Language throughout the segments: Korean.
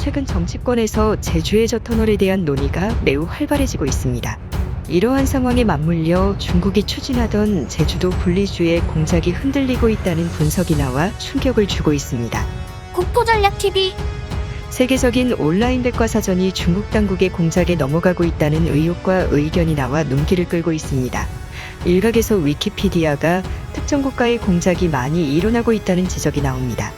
최근 정치권에서 제주의 저 터널에 대한 논의가 매우 활발해지고 있습니다. 이러한 상황에 맞물려 중국이 추진하던 제주도 분리주의 공작이 흔들리고 있다는 분석이 나와 충격을 주고 있습니다. 국토전략TV 세계적인 온라인 백과사전이 중국 당국의 공작에 넘어가고 있다는 의혹과 의견이 나와 눈길을 끌고 있습니다. 일각에서 위키피디아가 특정 국가의 공작이 많이 일어나고 있다는 지적이 나옵니다.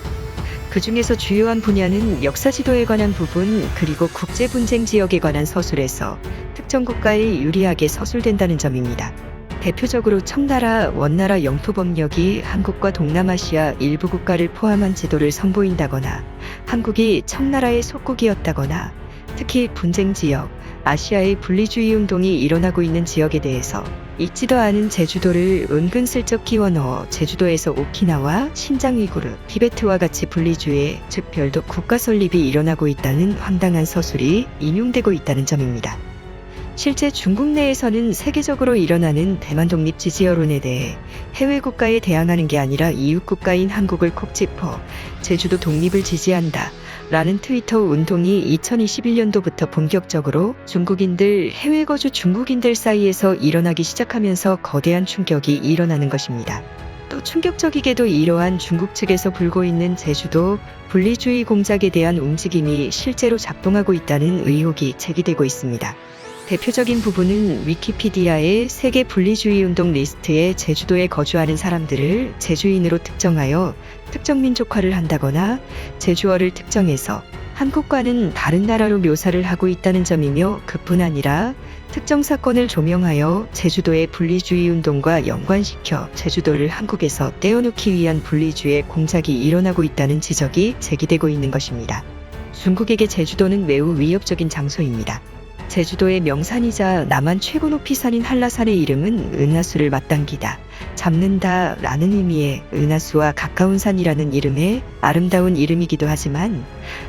그 중에서 주요한 분야는 역사지도에 관한 부분, 그리고 국제분쟁 지역에 관한 서술에서 특정 국가에 유리하게 서술된다는 점입니다. 대표적으로 청나라, 원나라 영토 법령이 한국과 동남아시아 일부 국가를 포함한 지도를 선보인다거나, 한국이 청나라의 속국이었다거나, 특히 분쟁 지역, 아시아의 분리주의 운동이 일어나고 있는 지역에 대해서 있지도 않은 제주도를 은근슬쩍 끼워 넣어 제주도에서 오키나와, 신장 위구르, 티베트와 같이 분리주의, 즉 별도 국가 설립이 일어나고 있다는 황당한 서술이 인용되고 있다는 점입니다. 실제 중국 내에서는 세계적으로 일어나는 대만 독립 지지 여론에 대해 해외 국가에 대항하는 게 아니라 이웃 국가인 한국을 콕 짚어 제주도 독립을 지지한다 라는 트위터 운동이 2021년도부터 본격적으로 중국인들, 해외 거주 중국인들 사이에서 일어나기 시작하면서 거대한 충격이 일어나는 것입니다. 또 충격적이게도 이러한 중국 측에서 불고 있는 제주도 분리주의 공작에 대한 움직임이 실제로 작동하고 있다는 의혹이 제기되고 있습니다. 대표적인 부분은 위키피디아의 세계 분리주의 운동 리스트에 제주도에 거주하는 사람들을 제주인으로 특정하여 특정 민족화를 한다거나 제주어를 특정해서 한국과는 다른 나라로 묘사를 하고 있다는 점이며, 그뿐 아니라 특정 사건을 조명하여 제주도의 분리주의 운동과 연관시켜 제주도를 한국에서 떼어놓기 위한 분리주의 공작이 일어나고 있다는 지적이 제기되고 있는 것입니다. 중국에게 제주도는 매우 위협적인 장소입니다. 제주도의 명산이자 남한 최고 높이 산인 한라산의 이름은 은하수를 맞당기다, 잡는다 라는 의미의 은하수와 가까운 산이라는 이름의 아름다운 이름이기도 하지만,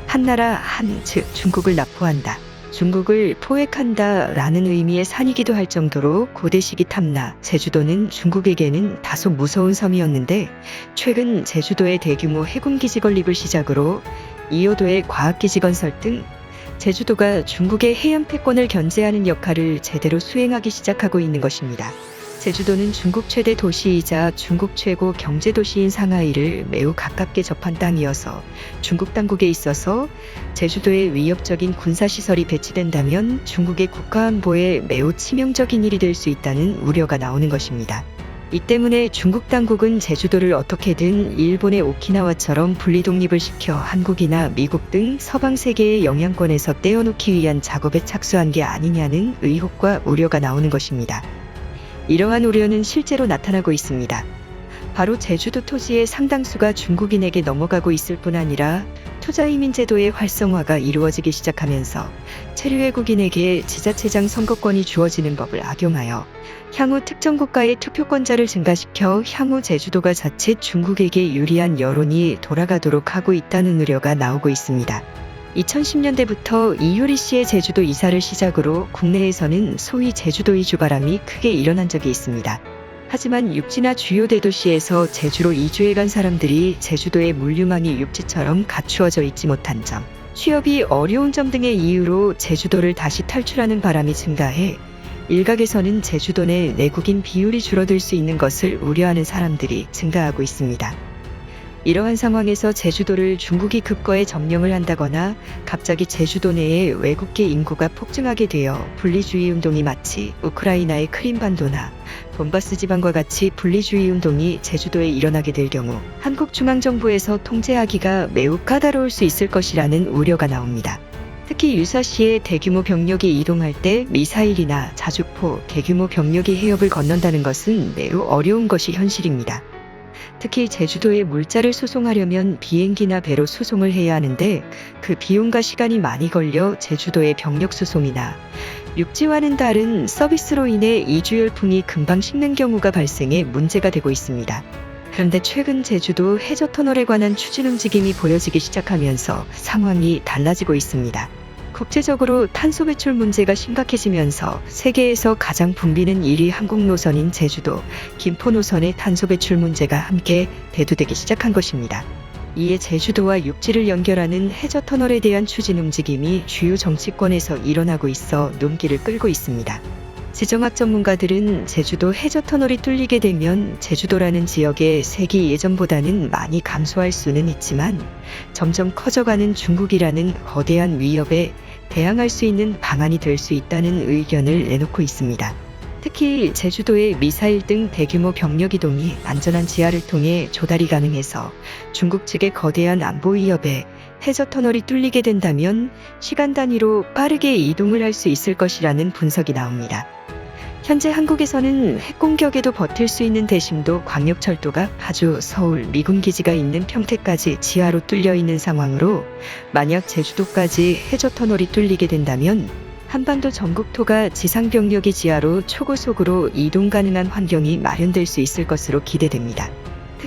한나라 한, 즉 중국을 납포한다, 중국을 포획한다 라는 의미의 산이기도 할 정도로 고대시기 탐나 제주도는 중국에게는 다소 무서운 섬이었는데, 최근 제주도의 대규모 해군기지 건립을 시작으로 이호도의 과학기지 건설 등 제주도가 중국의 해안 패권을 견제하는 역할을 제대로 수행하기 시작하고 있는 것입니다. 제주도는 중국 최대 도시이자 중국 최고 경제도시인 상하이를 매우 가깝게 접한 땅이어서 중국 당국에 있어서 제주도에 위협적인 군사시설이 배치된다면 중국의 국가안보에 매우 치명적인 일이 될 수 있다는 우려가 나오는 것입니다. 이 때문에 중국 당국은 제주도를 어떻게든 일본의 오키나와처럼 분리독립을 시켜 한국이나 미국 등 서방 세계의 영향권에서 떼어놓기 위한 작업에 착수한 게 아니냐는 의혹과 우려가 나오는 것입니다. 이러한 우려는 실제로 나타나고 있습니다. 바로 제주도 토지의 상당수가 중국인에게 넘어가고 있을 뿐 아니라 투자이민 제도의 활성화가 이루어지기 시작하면서 체류외국인에게 지자체장 선거권이 주어지는 법을 악용하여 향후 특정 국가의 투표권자를 증가시켜 향후 제주도가 자칫 중국에게 유리한 여론이 돌아가도록 하고 있다는 우려가 나오고 있습니다. 2010년대부터 이효리 씨의 제주도 이사를 시작으로 국내에서는 소위 제주도 이주 바람이 크게 일어난 적이 있습니다. 하지만 육지나 주요 대도시에서 제주로 이주해 간 사람들이 제주도의 물류망이 육지처럼 갖추어져 있지 못한 점, 취업이 어려운 점 등의 이유로 제주도를 다시 탈출하는 바람이 증가해 일각에서는 제주도 내 내국인 비율이 줄어들 수 있는 것을 우려하는 사람들이 증가하고 있습니다. 이러한 상황에서 제주도를 중국이 급거에 점령을 한다거나 갑자기 제주도 내에 외국계 인구가 폭증하게 되어 분리주의 운동이 마치 우크라이나의 크림반도나 돈바스 지방과 같이 분리주의 운동이 제주도에 일어나게 될 경우 한국 중앙정부에서 통제하기가 매우 까다로울 수 있을 것이라는 우려가 나옵니다. 특히 유사시에 대규모 병력이 이동할 때 미사일이나 자주포, 대규모 병력이 해협을 건넌다는 것은 매우 어려운 것이 현실입니다. 특히 제주도에 물자를 수송하려면 비행기나 배로 수송을 해야 하는데 그 비용과 시간이 많이 걸려 제주도의 병력 수송이나 육지와는 다른 서비스로 인해 이주 열풍이 금방 식는 경우가 발생해 문제가 되고 있습니다. 그런데 최근 제주도 해저터널에 관한 추진 움직임이 보여지기 시작하면서 상황이 달라지고 있습니다. 국제적으로 탄소 배출 문제가 심각해지면서 세계에서 가장 붐비는 1위 항공 노선인 제주도, 김포 노선의 탄소 배출 문제가 함께 대두되기 시작한 것입니다. 이에 제주도와 육지를 연결하는 해저 터널에 대한 추진 움직임이 주요 정치권에서 일어나고 있어 눈길을 끌고 있습니다. 지정학 전문가들은 제주도 해저 터널이 뚫리게 되면 제주도라는 지역의 색이 예전보다는 많이 감소할 수는 있지만 점점 커져가는 중국이라는 거대한 위협에 대항할 수 있는 방안이 될 수 있다는 의견을 내놓고 있습니다. 특히 제주도의 미사일 등 대규모 병력 이동이 안전한 지하를 통해 조달이 가능해서 중국 측의 거대한 안보 위협에 해저 터널이 뚫리게 된다면 시간 단위로 빠르게 이동을 할 수 있을 것이라는 분석이 나옵니다. 현재 한국에서는 핵공격에도 버틸 수 있는 대심도 광역철도가 파주, 서울, 미군 기지가 있는 평택까지 지하로 뚫려 있는 상황으로 만약 제주도까지 해저 터널이 뚫리게 된다면 한반도 전국토가 지상병력이 지하로 초고속으로 이동 가능한 환경이 마련될 수 있을 것으로 기대됩니다.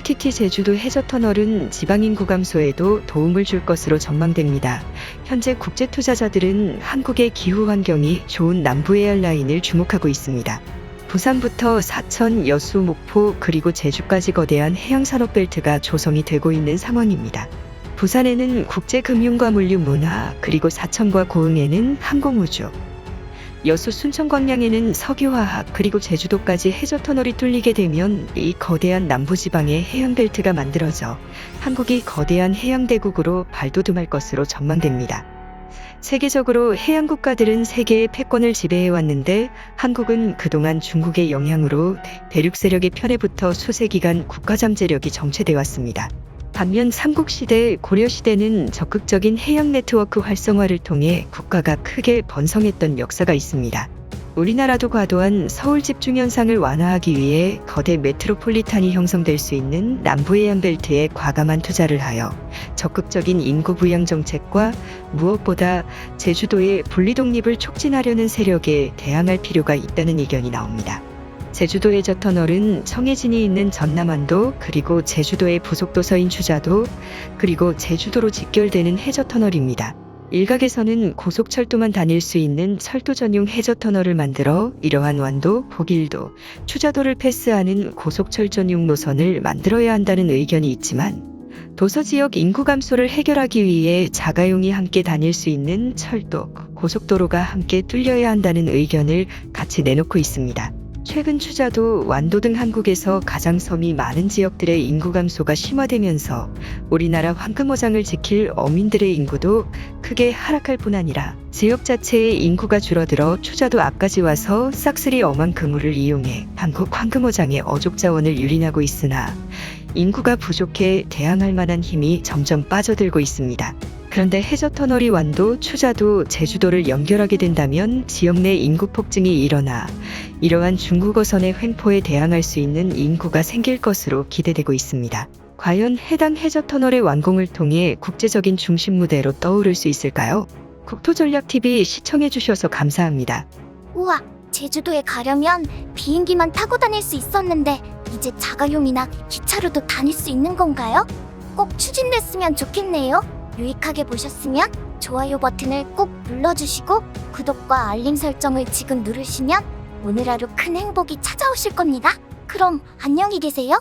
특히 제주도 해저 터널은 지방인구 감소에도 도움을 줄 것으로 전망됩니다. 현재 국제 투자자들은 한국의 기후 환경이 좋은 남부 에어라인을 주목하고 있습니다. 부산부터 사천, 여수, 목포 그리고 제주까지 거대한 해양산업 벨트가 조성이 되고 있는 상황입니다. 부산에는 국제금융과 물류문화, 그리고 사천과 고흥에는 항공우주, 여수 순천 광양에는 석유화학, 그리고 제주도까지 해저 터널이 뚫리게 되면 이 거대한 남부지방의 해양벨트가 만들어져 한국이 거대한 해양대국으로 발돋움할 것으로 전망됩니다. 세계적으로 해양국가들은 세계의 패권을 지배해왔는데 한국은 그동안 중국의 영향으로 대륙 세력의 편에부터 수세기간 국가잠재력이 정체돼 왔습니다. 반면 삼국시대, 고려시대는 적극적인 해양 네트워크 활성화를 통해 국가가 크게 번성했던 역사가 있습니다. 우리나라도 과도한 서울 집중 현상을 완화하기 위해 거대 메트로폴리탄이 형성될 수 있는 남부 해안벨트에 과감한 투자를 하여 적극적인 인구 부양 정책과 무엇보다 제주도의 분리 독립을 촉진하려는 세력에 대항할 필요가 있다는 의견이 나옵니다. 제주도 해저 터널은 청해진이 있는 전남완도, 그리고 제주도의 부속도서인 추자도, 그리고 제주도로 직결되는 해저 터널입니다. 일각에서는 고속철도만 다닐 수 있는 철도 전용 해저 터널을 만들어 이러한 완도, 보길도, 추자도를 패스하는 고속철 전용 노선을 만들어야 한다는 의견이 있지만 도서 지역 인구 감소를 해결하기 위해 자가용이 함께 다닐 수 있는 철도, 고속도로가 함께 뚫려야 한다는 의견을 같이 내놓고 있습니다. 최근 추자도, 완도 등 한국에서 가장 섬이 많은 지역들의 인구 감소가 심화되면서 우리나라 황금어장을 지킬 어민들의 인구도 크게 하락할 뿐 아니라 지역 자체의 인구가 줄어들어 추자도 앞까지 와서 싹쓸이 엄한 그물을 이용해 한국 황금어장의 어족 자원을 유린하고 있으나 인구가 부족해 대항할 만한 힘이 점점 빠져들고 있습니다. 그런데 해저 터널이 완도, 추자도, 제주도를 연결하게 된다면 지역 내 인구 폭증이 일어나 이러한 중국어선의 횡포에 대항할 수 있는 인구가 생길 것으로 기대되고 있습니다. 과연 해당 해저 터널의 완공을 통해 국제적인 중심 무대로 떠오를 수 있을까요? 국토전략TV 시청해주셔서 감사합니다. 우와, 제주도에 가려면 비행기만 타고 다닐 수 있었는데 이제 자가용이나 기차로도 다닐 수 있는 건가요? 꼭 추진됐으면 좋겠네요. 유익하게 보셨으면 좋아요 버튼을 꼭 눌러주시고 구독과 알림 설정을 지금 누르시면 오늘 하루 큰 행복이 찾아오실 겁니다. 그럼 안녕히 계세요.